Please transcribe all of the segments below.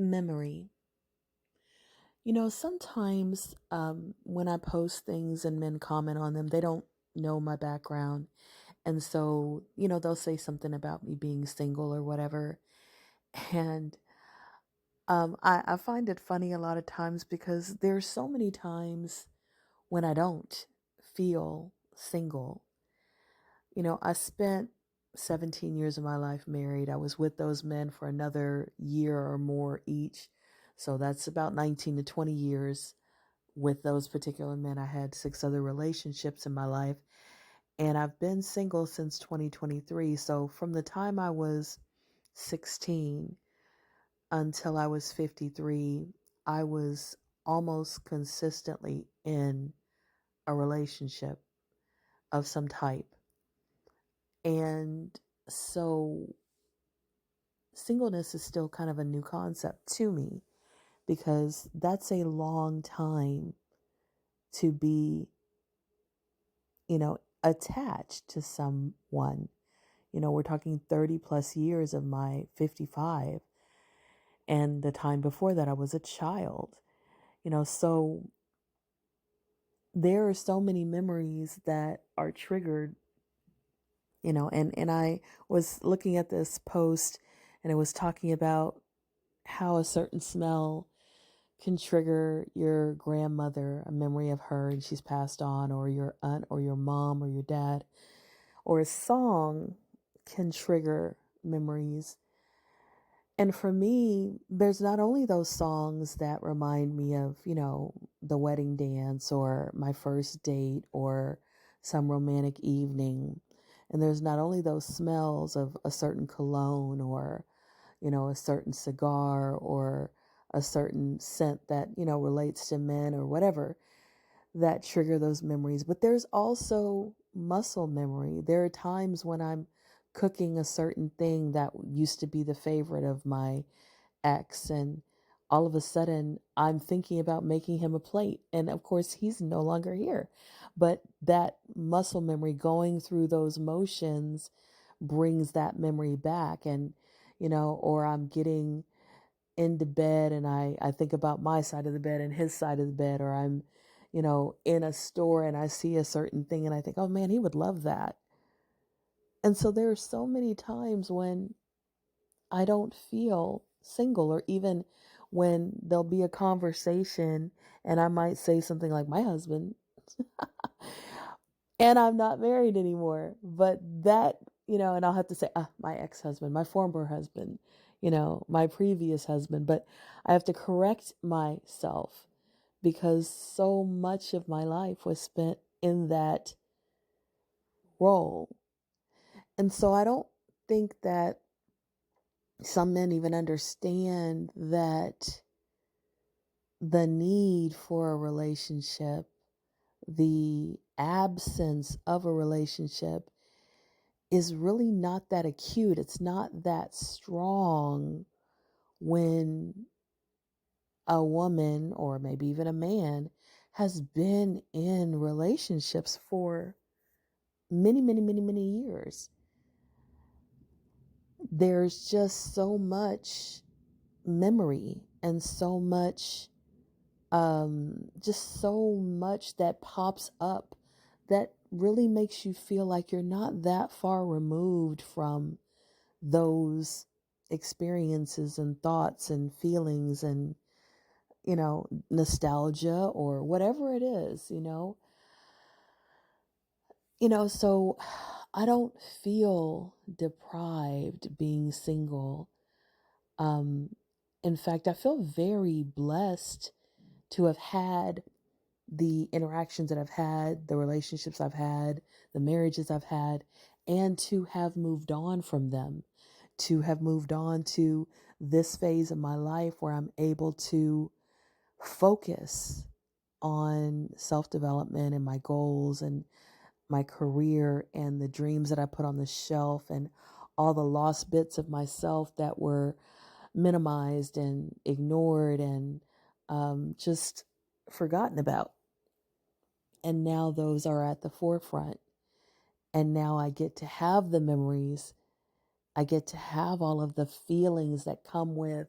Memory. Sometimes when I post things and men comment on them, they don't know my background. And so, they'll say something about me being single or whatever. And I find it funny a lot of times because there's so many times when I don't feel single. I spent 17 years of my life married. I was with those men for another year or more each. So that's about 19 to 20 years with those particular men. I had six other relationships in my life, and I've been single since 2023. So from the time I was 16 until I was 53, I was almost consistently in a relationship of some type. And so singleness is still kind of a new concept to me because that's a long time to be, attached to someone. We're talking 30 plus years of my 55, and the time before that I was a child. So there are so many memories that are triggered, and I was looking at this post and it was talking about how a certain smell can trigger your grandmother, a memory of her and she's passed on, or your aunt or your mom or your dad, or a song can trigger memories. And for me, there's not only those songs that remind me of, the wedding dance or my first date or some romantic evening. And there's not only those smells of a certain cologne or, a certain cigar or a certain scent that, relates to men or whatever that trigger those memories. But there's also muscle memory. There are times when I'm cooking a certain thing that used to be the favorite of my ex, and all of a sudden I'm thinking about making him a plate. And of course, he's no longer here. But that muscle memory going through those motions brings that memory back. And, or I'm getting into bed and I think about my side of the bed and his side of the bed, or I'm, in a store and I see a certain thing and I think, oh man, he would love that. And so there are so many times when I don't feel single, or even when there'll be a conversation and I might say something like my husband, and I'm not married anymore. But that, and I'll have to say, my ex-husband, my former husband, my previous husband. But I have to correct myself because so much of my life was spent in that role. And so I don't think that some men even understand that the need for a relationship, the absence of a relationship is really not that acute. It's not that strong when a woman or maybe even a man has been in relationships for many, many, many, many years. There's just so much memory and so much, just so much that pops up that really makes you feel like you're not that far removed from those experiences and thoughts and feelings and, nostalgia or whatever it is, so I don't feel deprived being single. Um, in fact, I feel very blessed to have had the interactions that I've had, the relationships I've had, the marriages I've had, and to have moved on from them, to have moved on to this phase of my life where I'm able to focus on self development and my goals and my career and the dreams that I put on the shelf and all the lost bits of myself that were minimized and ignored and just forgotten about. And now those are at the forefront. And now I get to have the memories. I get to have all of the feelings that come with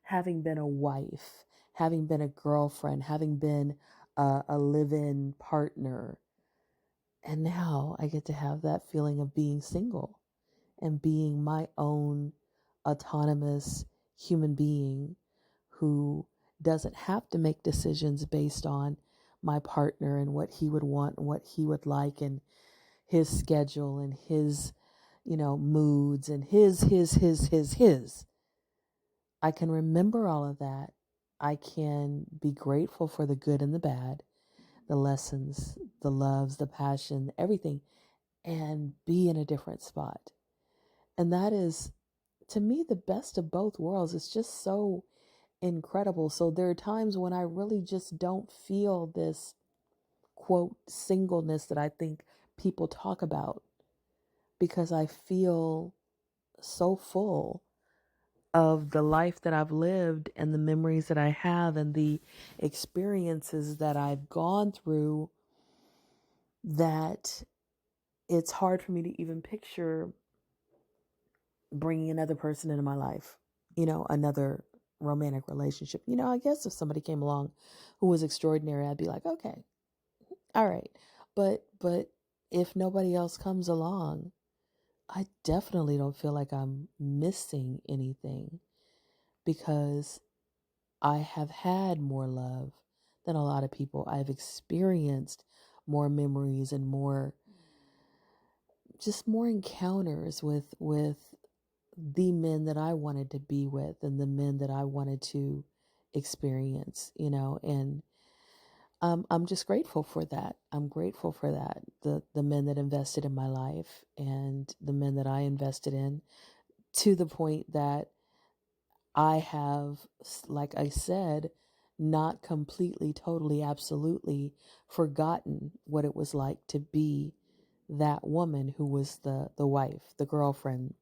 having been a wife, having been a girlfriend, having been a live-in partner. And now I get to have that feeling of being single and being my own autonomous human being who doesn't have to make decisions based on my partner and what he would want and what he would like and his schedule and his, moods and his. I can remember all of that. I can be grateful for the good and the bad, the lessons, the loves, the passion, everything, and be in a different spot. And that is, to me, the best of both worlds. It's just so incredible. So there are times when I really just don't feel this quote singleness that I think people talk about, because I feel so full of the life that I've lived and the memories that I have and the experiences that I've gone through, that it's hard for me to even picture bringing another person into my life, another romantic relationship. I guess if somebody came along who was extraordinary, I'd be like, okay, all right. But if nobody else comes along, I definitely don't feel like I'm missing anything, because I have had more love than a lot of people. I've experienced more memories and more encounters with the men that I wanted to be with and the men that I wanted to experience, and I'm just grateful for that. I'm grateful for that. The men that invested in my life and the men that I invested in, to the point that I have, like I said, not completely, totally, absolutely forgotten what it was like to be that woman who was the wife, the girlfriend,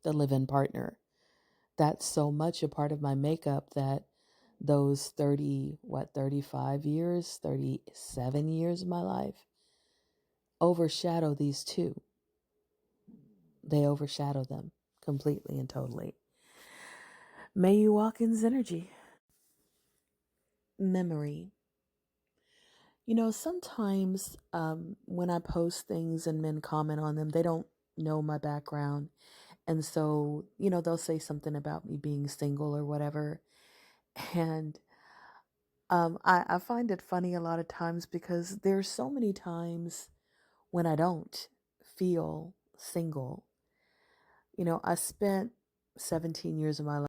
the live-in partner. That's so much a part of my makeup that those 35 years, 37 years of my life overshadow these two. They overshadow them completely and totally. May you walk in Synergy. Memory. Sometimes when I post things and men comment on them, they don't know my background. And so, they'll say something about me being single or whatever. And I find it funny a lot of times, because there's so many times when I don't feel single. I spent 17 years of my life